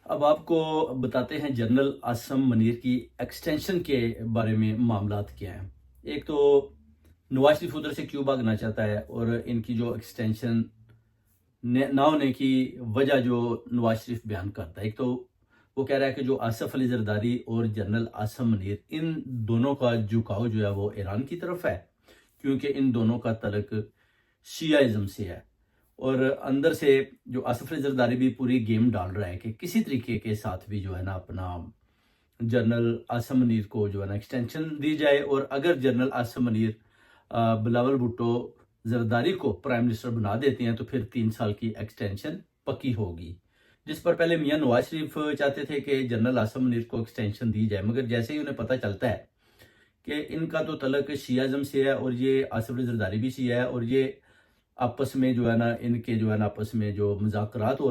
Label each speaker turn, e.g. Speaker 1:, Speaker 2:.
Speaker 1: اب آپ کو بتاتے ہیں جنرل عاصم منیر کی ایکسٹینشن کے بارے میں معاملات کیا ہیں۔ ایک تو نواز شریف ادھر سے کیوں بھاگنا چاہتا ہے، اور ان کی جو ایکسٹینشن نہ ہونے کی وجہ جو نواز شریف بیان کرتا ہے۔ ایک تو وہ کہہ رہا ہے کہ جو آصف علی زرداری اور جنرل عاصم منیر، ان دونوں کا جھکاؤ جو ہے وہ ایران کی طرف ہے، کیونکہ ان دونوں کا تعلق شیعہ سے ہے۔ اور اندر سے جو آصف علی زرداری بھی پوری گیم ڈال رہا ہے کہ کسی طریقے کے ساتھ بھی جو ہے نا اپنا جنرل عاصم منیر کو جو ہے نا ایکسٹینشن دی جائے، اور اگر جنرل عاصم منیر بلاول بھٹو زرداری کو پرائم منسٹر بنا دیتے ہیں تو پھر 3 سال کی ایکسٹینشن پکی ہوگی، جس پر پہلے میاں نواز شریف چاہتے تھے کہ جنرل عاصم منیر کو ایکسٹینشن دی جائے، مگر جیسے ہی انہیں پتہ چلتا ہے کہ ان کا تو تعلق شیعہ سے ہے، اور یہ آصف علی زرداری بھی شیعہ ہے، اور یہ آپس میں جو ہے نا ان کے جو ہے نا آپس میں جو مذاکرات ہو رہے ہیں